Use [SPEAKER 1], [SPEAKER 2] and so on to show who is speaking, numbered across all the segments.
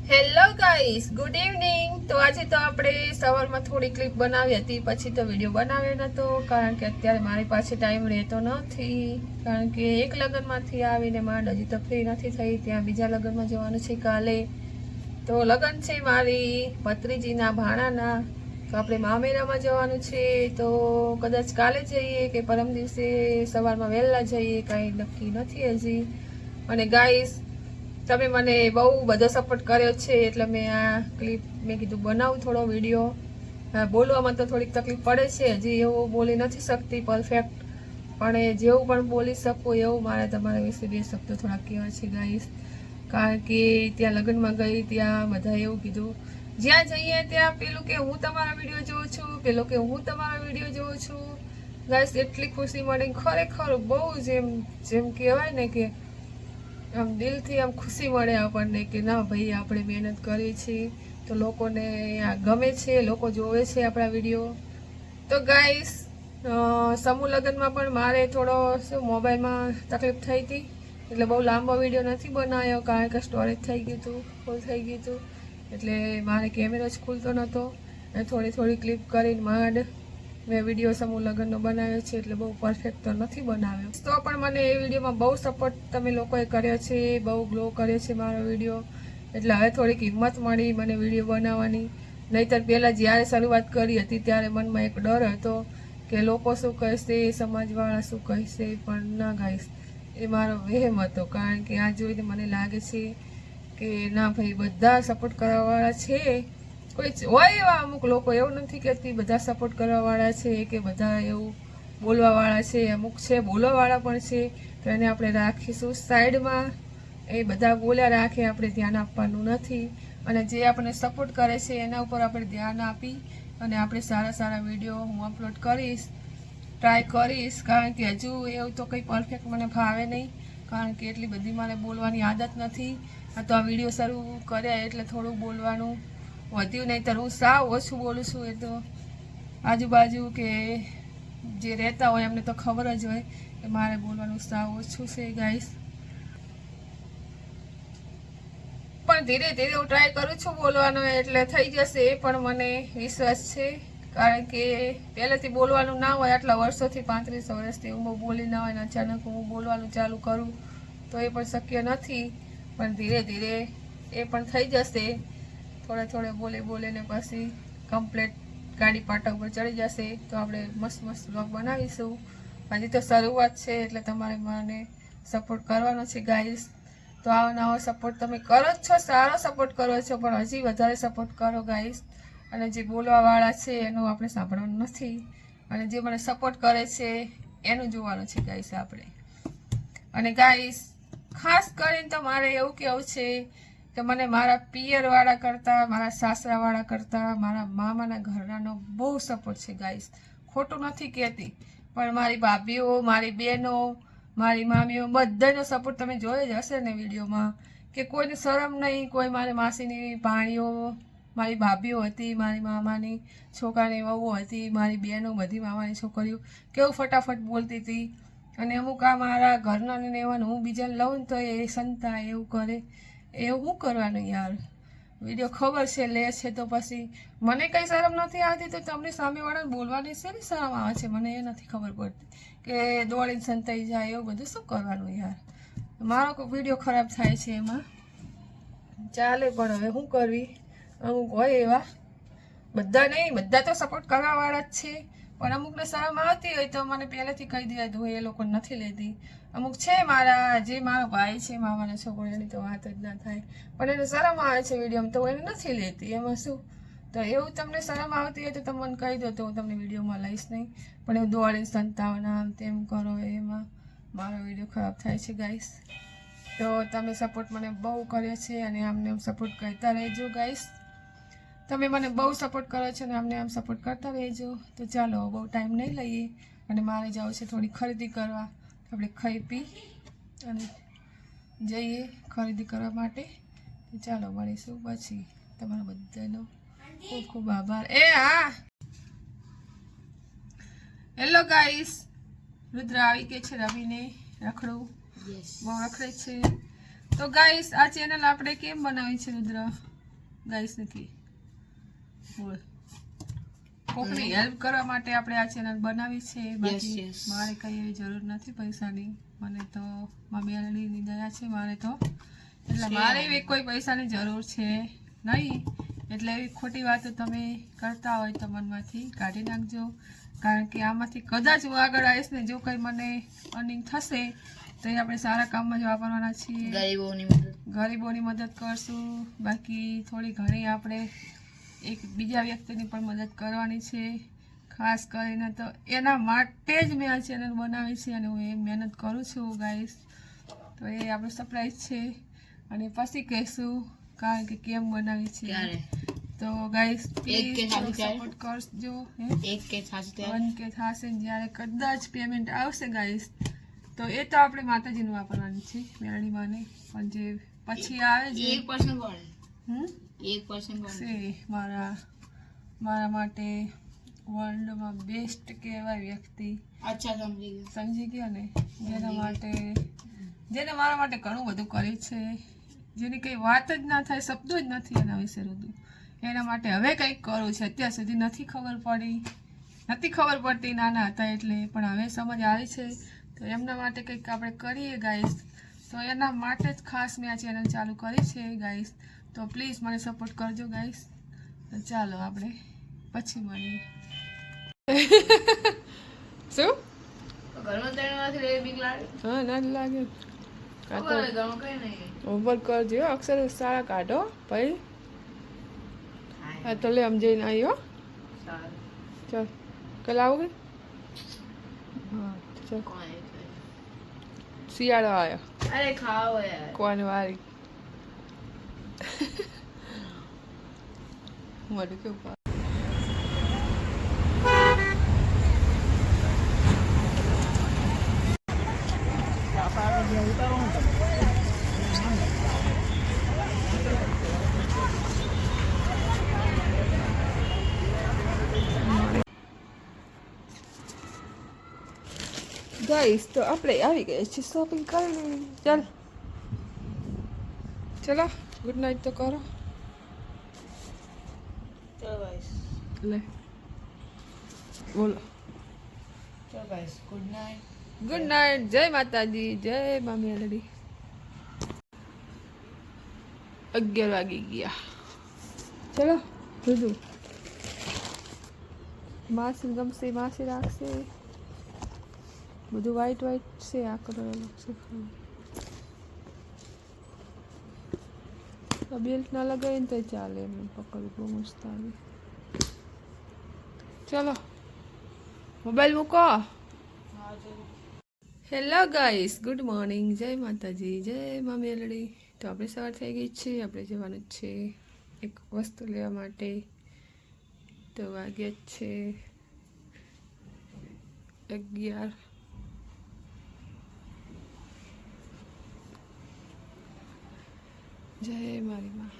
[SPEAKER 1] Hello guys, good evening. તો આજે તો આપણે સવારમાં થોડી ક્લિપ બનાવી હતી, પછી તો વિડીયો બનાવ્યો નહોતો કારણ કે અત્યારે મારી પાસે ટાઈમ રહેતો નથી. કારણ કે એક લગ્નમાંથી આવીને માંડ હજી તો ફ્રી નથી થઈ, ત્યાં બીજા લગ્નમાં જવાનું છે કાલે. તો લગ્ન છે મારી ભત્રીજીના ભાણાના, તો આપણે મામેરામાં જવાનું છે. તો કદાચ કાલે જઈએ કે પરમ દિવસે સવારમાં વહેલા જઈએ, કાંઈ નક્કી નથી હજી. અને ગાઈસ, તમે મને બહુ બધો સપોર્ટ કર્યો છે એટલે મેં આ ક્લિપ મેં કીધું બનાવું થોડો વિડીયો. બોલવામાં તો થોડીક તકલીફ પડે છે, હજી એવું બોલી નથી શકતી પરફેક્ટ, પણ જેવું પણ બોલી શકું એવું મારે તમારા વિશે બે શબ્દો થોડા કહેવા છે ગાઈસ. કારણ કે ત્યાં લગ્નમાં ગઈ, ત્યાં બધા એવું કીધું, જ્યાં જઈએ ત્યાં પેલું કે હું તમારા વિડીયો જોઉં છું, પેલું કે હું તમારા વિડીયો જોઉં છું. ગાઈસ, એટલી ખુશી મળી, ખરેખર બહુ જેમ કહેવાય ને કે આમ દિલથી આમ ખુશી મળે આપણને કે ના ભાઈ આપણે મહેનત કરી છે તો લોકોને આ ગમે છે, લોકો જોવે છે આપણા વિડીયો. તો ગાઈસ, સમૂહ લગ્નમાં પણ મારે થોડો શું મોબાઈલમાં તકલીફ થઈ હતી, એટલે બહુ લાંબો વિડીયો નથી બનાવ્યો કારણ કે સ્ટોરેજ થઈ ગયું હતું, ફૂલ થઈ ગયું હતું, એટલે મારે કેમેરો જ ખુલતો નહોતો. થોડી ક્લિપ કરીને માંડ મેં વિડીયો સમૂહ લગ્નનો બનાવ્યો છે, એટલે બહુ પરફેક્ટ તો નથી બનાવ્યો. તો પણ મને એ વિડીયોમાં બહુ સપોર્ટ તમે લોકોએ કર્યો છે, બહુ ગ્લો કર્યો છે મારો વિડીયો, એટલે હવે થોડીક હિંમત મળી મને વિડીયો બનાવવાની. નહીંતર પહેલાં જ્યારે શરૂઆત કરી હતી ત્યારે મનમાં એક ડર હતો કે લોકો શું કહેશે, સમાજવાળા શું કહેશે, પણ ના ગાઈશ, એ મારો વહેમ હતો. કારણ કે આ જોઈને મને લાગે છે કે ના ભાઈ, બધા સપોર્ટ કરવાવાળા છે. કોઈ હોય એવા અમુક લોકો, એવું નથી કહેતી બધા સપોર્ટ કરવાવાળા છે કે બધા એવું બોલવાવાળા છે, અમુક છે બોલવાવાળા પણ છે, તો એને આપણે રાખીશું સાઈડમાં. એ બધા બોલ્યા રાખે, આપણે ધ્યાન આપવાનું નથી. અને જે આપણને સપોર્ટ કરે છે એના ઉપર આપણે ધ્યાન આપી અને આપણે સારા વિડીયો હું અપલોડ કરીશ, ટ્રાય કરીશ. કારણ કે હજુ એવું તો કંઈ પરફેક્ટ મને ફાવે નહીં, કારણ કે એટલી બધી મારે બોલવાની આદત નથી. આ તો આ વિડીયો શરૂ કર્યા એટલે થોડું બોલવાનું વધ્યું, નહીં હું સાવ ઓછું બોલું છું. એ તો આજુબાજુ કે જે રહેતા હોય એમને તો ખબર જ હોય કે મારે બોલવાનું સાવ ઓછું છે ગાઈસ. પણ ધીરે ધીરે હું ટ્રાય કરું છું બોલવાનો, એટલે થઈ જશે એ પણ મને વિશ્વાસ છે. કારણ કે પહેલેથી બોલવાનું ના હોય, આટલા વર્ષોથી 35 વર્ષથી હું બહુ બોલી ના હોય ને અચાનક હું બોલવાનું ચાલુ કરું તો એ પણ શક્ય નથી. પણ ધીરે ધીરે એ પણ થઈ જશે. થોડે બોલીને પછી કમ્પ્લેટ ગાડી પાટા ઉપર ચડી જશે તો આપણે મસ્ત બ્લોગ બનાવીશું. હજી તો શરૂઆત છે એટલે તમારે મને સપોર્ટ કરવાનો છે ગાઈસ. તો આવો નવો સપોર્ટ તમે કરો જ છો, સારો સપોર્ટ કરો છો, પણ હજી વધારે સપોર્ટ કરો ગાઈસ. અને જે બોલવાવાળા છે એનું આપણે સાંભળવાનું નથી, અને જે મને સપોર્ટ કરે છે એનું જોવાનું છે ગાઈસ આપણે. અને ગાઈસ, ખાસ કરીને તો મારે એવું કહેવું છે કે મને મારા પિયરવાળા કરતાં, મારા સાસરાવાળા કરતાં, મારા મામાના ઘરનાનો બહુ સપોર્ટ છે ગાઈસ. ખોટું નથી કહેતી, પણ મારી ભાભીઓ, મારી બહેનો, મારી મામીઓ બધાનો સપોર્ટ તમે જોઈ જ હશે ને વિડીયોમાં, કે કોઈને શરમ નહીં. કોઈ મારી માસીની ભાણીઓ, મારી ભાભીઓ હતી, મારી મામાની છોકરાની વહુ હતી, મારી બહેનો બધી મામાની છોકરીઓ કેવું ફટાફટ બોલતી હતી. અને અમુક આ મારા ઘરના ને એવાનું હું બીજાને લઉં ને તો એ સંતા એવું કરે, એવું શું કરવાનું યાર. વિડીયો ખબર છે લે છે તો પછી મને કંઈ શરમ નથી આવતી, તો તમને સામેવાળાને બોલવાની શેની શરમ આવે છે મને એ નથી ખબર પડતી. કે દોડીને સંતાઈ જાય એવું બધું શું કરવાનું યાર. મારો વિડીયો ખરાબ થાય છે એમાં ચાલે, પણ હવે શું કરવી. અમુક હોય એવા, બધા નહીં, બધા તો સપોર્ટ કરવાવાળા જ છે, પણ અમુકને શરમ આવતી હોય તો મને પહેલેથી કહી દે હું એ લોકો નથી લેતી. અમુક છે મારા, જે મારો ભાઈ છે મામાના છોકરો, એની તો વાત જ ના થાય, પણ એને શરમ આવે છે વિડીયોમાં તો હું એને નથી લેતી. એમાં શું. તો એવું તમને શરમ આવતી હોય તો તમે મને કહી દો તો હું તમને વિડીયોમાં લઈશ નહીં. પણ એવું દોડીને સંતાવના આમ તેમ કરો એમાં મારો વિડીયો ખરાબ થાય છે ગાઈસ. તો તમે સપોર્ટ મને બહુ કર્યો છે અને આમને આમ સપોર્ટ કરતા રહેજો ગાઈસ. તમે મને બહુ સપોર્ટ કરો છો અને આમને આમ સપોર્ટ કરતા રહેજો. તો ચાલો, બહુ ટાઈમ નહીં લઈએ અને મારે જવું છે થોડી ખરીદી કરવા. આપણે ખાઈ પી અને જઈએ ખરીદી કરવા માટે. તો ચાલો મળીશું પછી. તમારો બધાનો ખૂબ આભાર. હા, હેલો ગાઈસ, રુદ્ર આવી ગઈ છે રમીને, રખડું બહુ રખડે છે. તો ગાઈસ, આ ચેનલ આપણે કેમ બનાવી છે રુદ્ર? ગાઈસ નથી બોલ કોકની હેલ્પ કરવા માટે આપણે આ ચેનલ બનાવી છે બાકી મારે કઈ એવી જરૂર નથી પૈસાની મને તો મમ્મી અલડીની દયા છે મારે તો એટલે મારે એવી કોઈ પૈસાની જરૂર છે નહીં એટલે એવી ખોટી વાતો તમે કરતા હોય તો મનમાંથી કાઢી નાખજો કારણ કે આમાંથી કદાચ હું આગળ આવીશ ને જો કંઈ મને અર્નિંગ થશે તો એ આપણે સારા કામમાં જ વાપરવાના છીએ ગરીબોની મદદ કરશું બાકી થોડી ઘણી આપણે એક બીજા વ્યક્તિની પણ મદદ કરવાની છે ખાસ કરીને તો એના માટે જ મેં આ ચેનલ બનાવી છે અને હું એ મહેનત કરું છું ગાઈસ તો એ આપણું સરપ્રાઈઝ છે અને પછી કહીશું કારણ કે કેમ બનાવી છે તો ગાઈસ સપોર્ટ કરજો 1K થશે જ્યારે કદાચ પેમેન્ટ આવશે ગાઈસ તો એ તો આપણે માતાજીનું વાપરવાની છે મેરડી માને પણ જે પછી આવે છે 1% છે મારા માટે વર્લ્ડમાં બેસ્ટ કહેવાય વ્યક્તિ સમજી ગયા ને જેને મારા માટે ઘણું બધું કર્યું છે જેની કંઈ વાત જ ના થાય શબ્દો જ નથી એના વિશે બધું એના માટે હવે કંઈક કરવું છે અત્યાર સુધી નથી ખબર પડતી નાના હતા એટલે પણ હવે સમજ આવી છે તો એમના માટે કંઈક આપણે કરીએ ગાઈસ તો એના માટે જ ખાસ મેં આ ચેનલ ચાલુ કરી છે ગાઈસ તો પ્લીઝ મને સપોર્ટ કરજો ગાઈસ તો ચાલો આપણે પછી મળીએ શું હા ના લાગે હોમવર્ક કરજો અક્ષર સારા કાઢો ભાઈ હા તો લે આમ જઈને આવ્યો ચાલ કલ આવું હા ચાલ શિયાળો આવ્યો
[SPEAKER 2] અરે ખાઓ યાર
[SPEAKER 1] કોણ વારી મોઢું કેવું ગાઈસ તો આપણે આવી ગયા છીએ શોપિંગ કરીને ચાલ ચલો ગુડ નાઇટ તો કરો
[SPEAKER 2] ચલો ગાઈસ
[SPEAKER 1] લે બોલો
[SPEAKER 2] ચલો ગાઈસ ગુડ
[SPEAKER 1] નાઇટ જય માતાજી જય મામી અલડી 11 વાગી ગયા ચલો જુદું માસી ગમશે માસી રાખશે બધું વ્હાઈટ છે આ કલર અલગ છે બેલ્ટ ના લગાવીએ ને તો ચાલે એમને પકડવું બહુ મસ્ત આવે ચલો મોબાઈલ મૂકો હેલો ગાઈસ ગુડ મોર્નિંગ જય માતાજી જય મામી અલડી તો આપણે સવાર થઈ ગઈ છે આપણે જવાનું જ છે એક વસ્તુ લેવા માટે તો વાગ્યા જ છે 11 જય મારી માં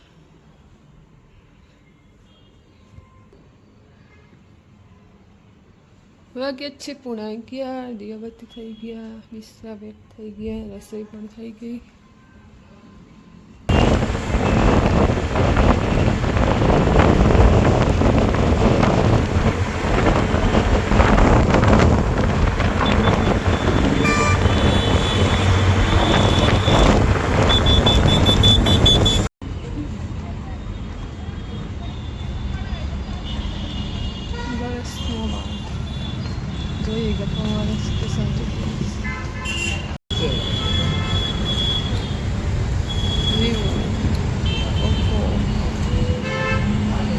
[SPEAKER 1] વાગ્યા છે 11:30 દિયાબત્તી થઈ ગયા બિસ્તરા પેક થઈ ગયા રસોઈ પણ થઈ ગઈ જોઈએ ગપ્પા મારે સ્ટેશન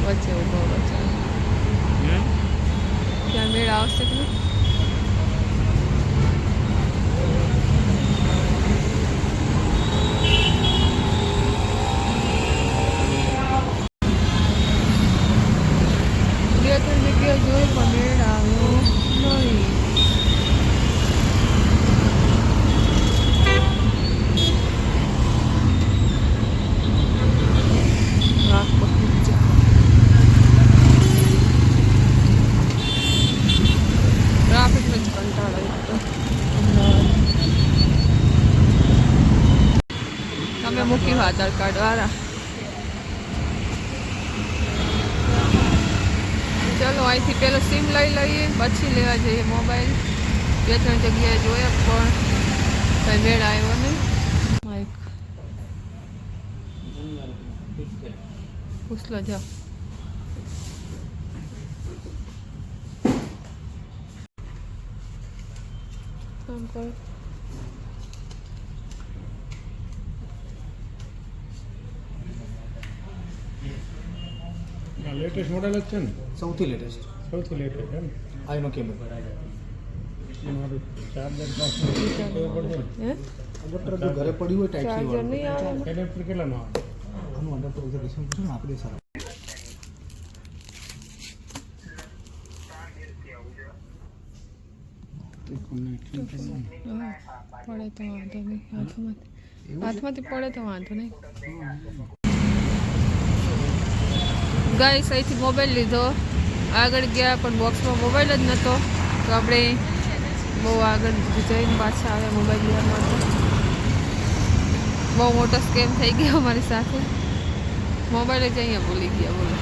[SPEAKER 1] વચ્ચે ઉભો વચ્ચે ત્યાં મેળ આવશે કે નહીં બે ત્રણ જગ્યાએ જોયું પણ મેળ આવ્યો નહીં ટ્રાફિકનો જ કંટાળો તમે મૂકી આધાર કાર્ડ વાળા અહીંથી પેલો સિમ લઈ લઈએ પછી લેવા જઈએ મોબાઈલ. 2-3 જગ્યાએ જોયા પણ કંઈ મેળ આવ્યો નહીં. માઇક પૂછલો જાઓ. કામ કરો.
[SPEAKER 3] લેટેસ્ટ મોડેલ જ છે ને?
[SPEAKER 4] સૌથી લેટેસ્ટ
[SPEAKER 3] સૌથી લેટેસ્ટ છે ને?
[SPEAKER 4] આઈનો કેમેરો
[SPEAKER 3] મારું ચાર્જર પડશે
[SPEAKER 1] હે
[SPEAKER 4] અડપ્ટર જો ઘરે પડ્યું હોય ટાઈપ
[SPEAKER 1] ચાર્જર નહીં આવે એમાં?
[SPEAKER 3] એડેપ્ટર કેટલાનો આવે?
[SPEAKER 4] આનું અડપ્ટર રિઝર્વેશન પૂછો ને આપી દે સારા
[SPEAKER 1] હા, પડે તો વાંધો નહીં. હાથમાંથી પડે તો વાંધો નહીં. ગાઈસ અહીંથી મોબાઈલ લીધો, આગળ ગયા પણ બોક્સમાં મોબાઈલ જ નહોતો, તો આપણે બહુ આગળ જઈને પાછા આવ્યા મોબાઈલ લેવા માટે. બહુ મોટો સ્કેમ થઈ ગયો અમારી સાથે. મોબાઈલ જ અહીંયા ભૂલી ગયા. બોલો.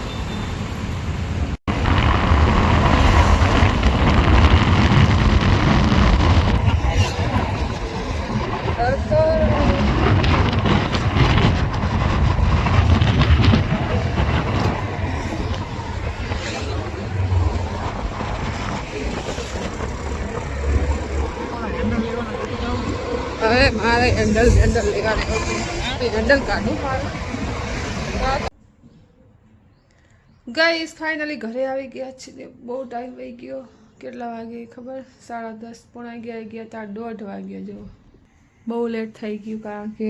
[SPEAKER 1] હવે મારે હેન્ડલ લેવાનું. હેન્ડલ કાઢું મારે. ગાઈસ ફાઇનલી ઘરે આવી ગયા છીએ. બહુ ટાઈમ થઈ ગયો. કેટલા વાગે ખબર? 10:30 પોણા 11 ગયા ત્યાં 1:30 વાગ્યા જેવો. બહુ લેટ થઈ ગયું કારણ કે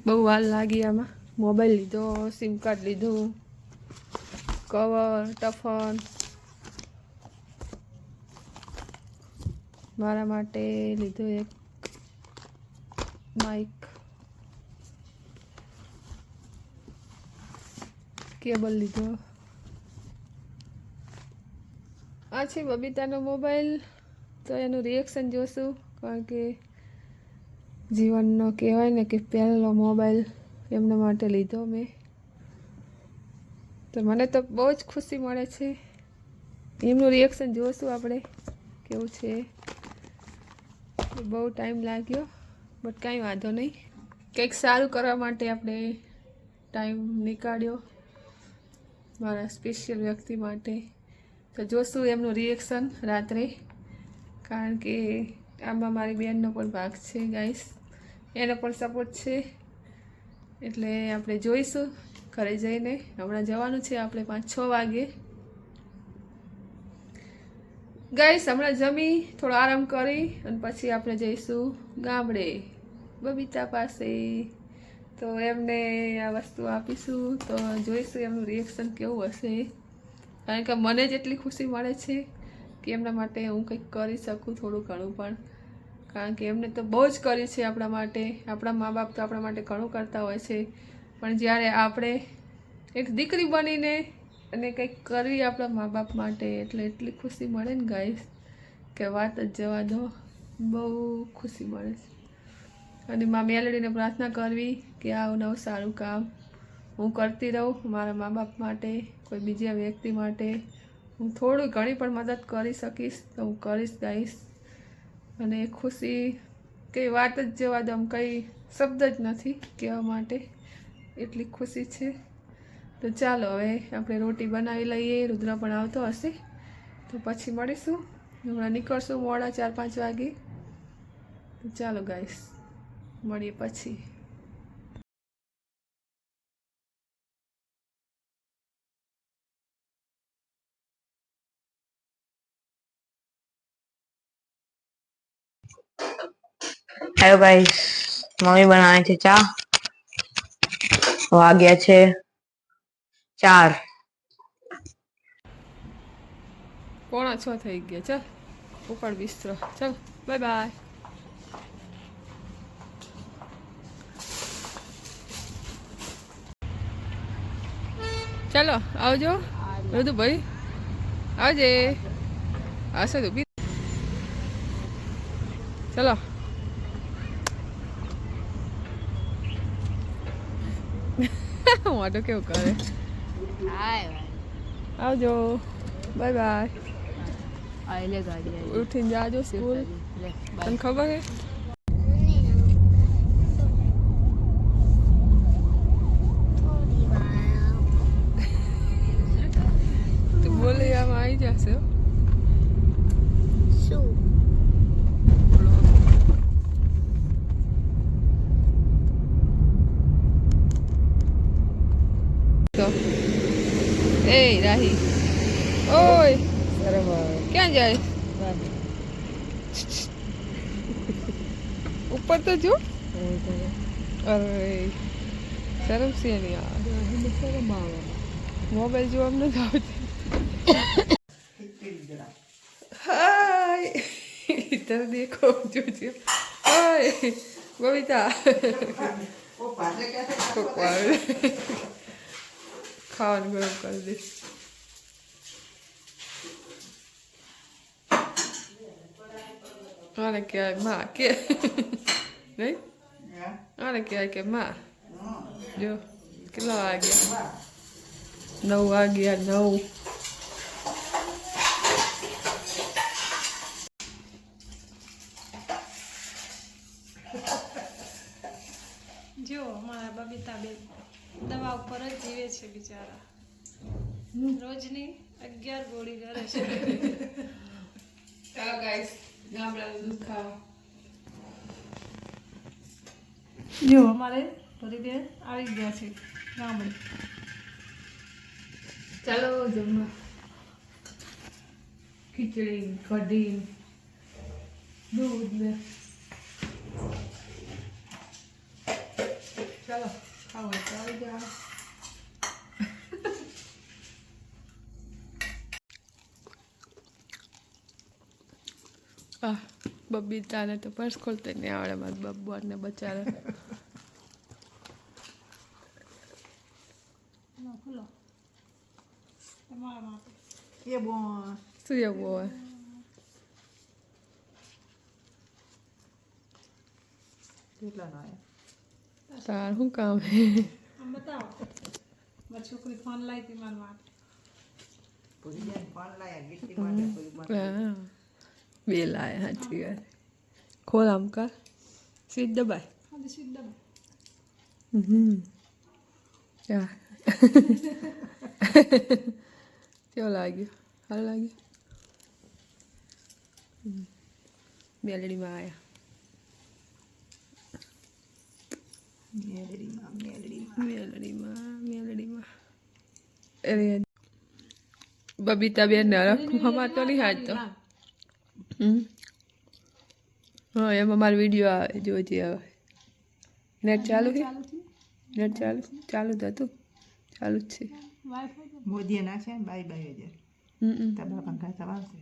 [SPEAKER 1] બહુ વાર લાગી આમાં. મોબાઈલ લીધો, સિમ કાર્ડ લીધું, કવર, ટફન. મારા માટે લીધું એક માઇક, કેબલ લીધો. આ છે બબીતાનો મોબાઈલ. તો એનું રિએક્શન જોશું કારણ કે જીવનનો કહેવાય ને કે પહેલો મોબાઈલ એમના માટે લીધો મેં. તો મને તો બહુ જ ખુશી મળે છે. એમનું રિએક્શન જોશું આપણે કેવું છે. બહુ ટાઈમ લાગ્યો બટ કાંઈ વાંધો નહીં. કંઈક સારું કરવા માટે આપણે ટાઈમ નીકાળ્યો મારા સ્પેશિયલ વ્યક્તિ માટે. તો જોશું એમનું રિએક્શન રાત્રે કારણ કે આમાં મારી બહેનનો પણ ભાગ છે ગાઈસ. એનો પણ સપોર્ટ છે એટલે આપણે જોઈશું ઘરે જઈને. હમણાં જવાનું છે આપણે 5-6 વાગે. ગાઈસ હમણાં જમી થોડો આરામ કરી અને પછી આપણે જઈશું ગામડે બબીતા પાસે. તો એમને આ વસ્તુ આપીશું તો જોઈશું એમનું રિએક્શન કેવું હશે. કારણ કે મને જેટલી ખુશી મળે છે કે એમના માટે હું કંઈક કરી શકું થોડું ઘણું પણ. કારણ કે એમને તો બહુ જ કર્યું છે આપણા માટે. આપણા મા બાપ તો આપણા માટે ઘણું કરતા હોય છે પણ જ્યારે આપણે એક દીકરી બનીને અને કંઈક કરવી આપણા મા બાપ માટે એટલે એટલી ખુશી મળે ને ગાઈસ કે વાત જ જવા દો. બહુ ખુશી મળે છે. અને મા મેલડીને પ્રાર્થના કરવી કે આવું નવું સારું કામ હું કરતી રહું મારા મા બાપ માટે, કોઈ બીજા વ્યક્તિ માટે. હું થોડું ઘણી પણ મદદ કરી શકીશ તો હું કરીશ ગાઈસ. અને ખુશી કંઈ વાત જ જવા દો, આમ કંઈ શબ્દ જ નથી કહેવા માટે, એટલી ખુશી છે. તો ચાલો હવે આપણે રોટી બનાવી લઈએ. રુદ્ર પણ આવતો હશે તો પછી મળીશું. હમણાં નીકળશું મોડા 4-5 વાગે. તો ચાલો ગાઈસ મળીએ પછી.
[SPEAKER 5] હેલો ગાઈસ, મમ્મી બનાવે છે ચા. વાગ્યા છે 4.
[SPEAKER 1] 5:45 થઈ ગયા. ચાલ ઉપાડ બિસ્તરો. ચાલ બાય બાય. ચાલો આવજો રુદુભાઈ. આવજે. હશે તો બી. ચલો મોટો કેવું કરે. આવજો. Bye bye.
[SPEAKER 2] આ લે ગાડી આવી
[SPEAKER 1] ઉઠીને જાજો સ્કૂલ.
[SPEAKER 2] લે
[SPEAKER 1] તને ખબર હે તું બોલે આમાં આવી જશે હો. તો એ રાહી ઓય ક્યાં જાય ઉપર તો જો અરે શરમ છે નહીં યાર મોબાઈલ જોવા અમને જ આવતી હાય इधर देखो जो हाय बबीता खान गरम कर दे आने क्या है माँ के नहीं आने क्या है कि माँ जो कितना आ गया 9 आ गया 9
[SPEAKER 6] જો મારા બબીતાબેન દવા ઉપર જ જીવે છે બિચારા રોજની 11 ગોળી કરે છે
[SPEAKER 1] ચાલો ગાઈસ ગામડાનું દૂધ ખાવા
[SPEAKER 6] જો અમારે ભરીબેન આવી ગયા છે ગામડે
[SPEAKER 1] ચાલો જમવા ખીચડી કઢી દૂધ ને ચાલો ખાવા તો આવી જાઓ બબીતાને તો પર્સ ખોલતે નહીં આવડે મારા બબ્બુને બચારા
[SPEAKER 6] ખુલ્લો તમારા માટે
[SPEAKER 1] શું એવું હોય તાર શું કામ હે
[SPEAKER 6] આમ બતાવો મારી છોકરી ફોન લાવી હતી મારા માટે
[SPEAKER 1] હા બે લાય સાચી વાત ખોલ આમ કર સીટ દબાય
[SPEAKER 6] ખાલી સીટ દબાવો
[SPEAKER 1] યા કેવો લાગ્યો સારું લાગ્યું મેલડીમાં આવ્યા મેલડીમાં અરે બબીતા બેન હમા તો નહીં હાજ તો હા એમાં મારો વિડીયો આવે જોજે આવે નેટ ચાલુ છે નેટ ચાલુ તો હતું ચાલુ જ છે
[SPEAKER 2] મોદીએ નાખ્યા ને 22,000 તમારા પંખા ચલાવશે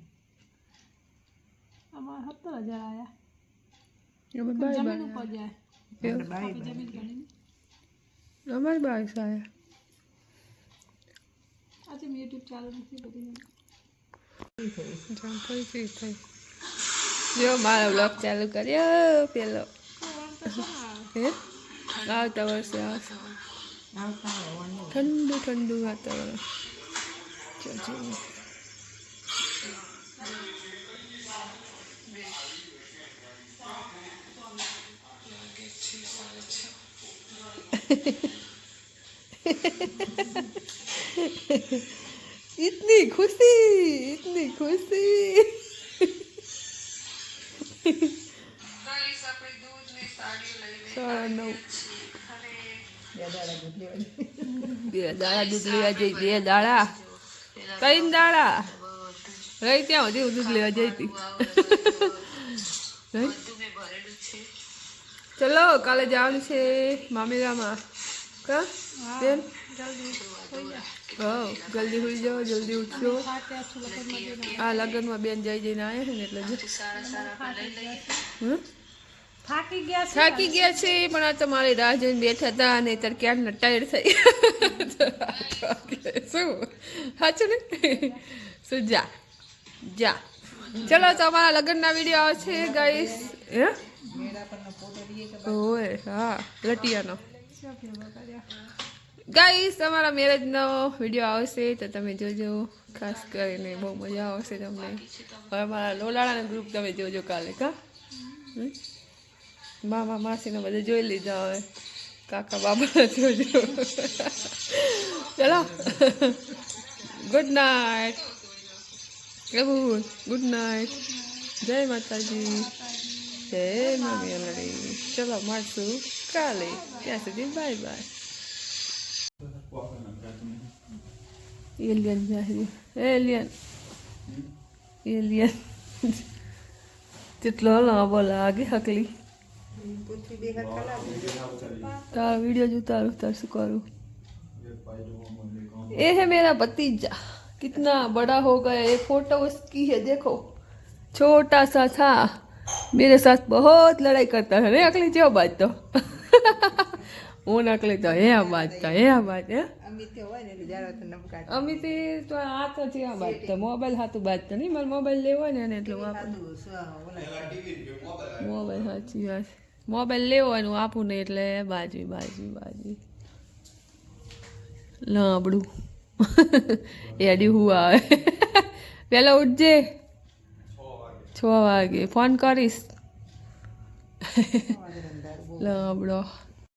[SPEAKER 6] અમારે 17,000 આયા
[SPEAKER 1] એમાં બાય
[SPEAKER 6] જમીન
[SPEAKER 1] બાય
[SPEAKER 6] ઉપર જાય
[SPEAKER 1] એવું?
[SPEAKER 6] આપણે જમીન ગણીને
[SPEAKER 1] અમારે 22 આવ્યા
[SPEAKER 6] આજે મેં યુટ્યુબ ચાલુ નથી બધી
[SPEAKER 1] જામફળી ફ્રી થઈ જો મારો બ્લોગ ચાલુ કર્યો પેલો હે આવતા વર્ષે આવશે ઠંડુ ઠંડુ વાતાવરણ જો इतनी खुशी 9:30 બે દાડા દૂધ લેવા જઈ 2 દાડા 3 દાડા રહી ત્યાં સુધી હું દૂધ લેવા જઈ હતી ચલો કાલે જવાનું છે મામેરામાં કા બેન હા જલ્દી હોઈ જાઓ જલ્દી ઉઠજો આ લગ્નમાં બેન જઈને આવ્યા છે ને એટલે
[SPEAKER 6] થાકી ગયા છે
[SPEAKER 1] થાકી ગયા છે પણ આ તમારી રાહ જોઈને બેઠા હતા અને ત્યારે ક્યાંક ટાયર્ડ થઈ શું સાચું ને શું જા ચલો તમારા લગ્નના વિડીયો આવશે ગાઈસ હે ઓય હા લટિયાનો ગાઈસ તમારા મેરેજનો વિડીયો આવશે તો તમે જોજો, ખાસ કરીને બહુ મજા આવશે તમને. હવે મારા લોલાડાના ગ્રુપ તમે જોજો કાલે. કા મામા માસીને બધે જોઈ લીધા, હવે કાકા બાબા જોજો. ચલો ગુડ નાઇટ પ્રભુ, ગુડ નાઇટ, જય માતાજી, જય મમ્મી અલડી. ચલો મળશું કાલે, ત્યાં સુધી બાય બાય. એલિયન જાય, એલિયન એલિયન કેટલો લાંબો લાગે હકલી. तारा वीडियो जो उतार से करो. ये है मेरा भतीजा, कितना बड़ा हो गया. ये फोटो उसकी है, देखो छोटा सा था, मेरे साथ बहुत लड़ाई करता है. नहीं अकली जो बात तो वो नकली तो है बात तो है बात है. अमित तो आ तो છે આ બાત તો મોબાઈલ હાથું બાત તો નહીં. મારે મોબાઈલ લેવો ને એને એટલે વાપરું. મોબાઈલ સાચી વાત, મોબાઈલ લેવાનું આપું ને એટલે બાજુ બાજુ બાજુ લાંબડું એડી હું આવે. પહેલાં ઉઠજે, 6 વાગે ફોન કરીશ. લાંબડો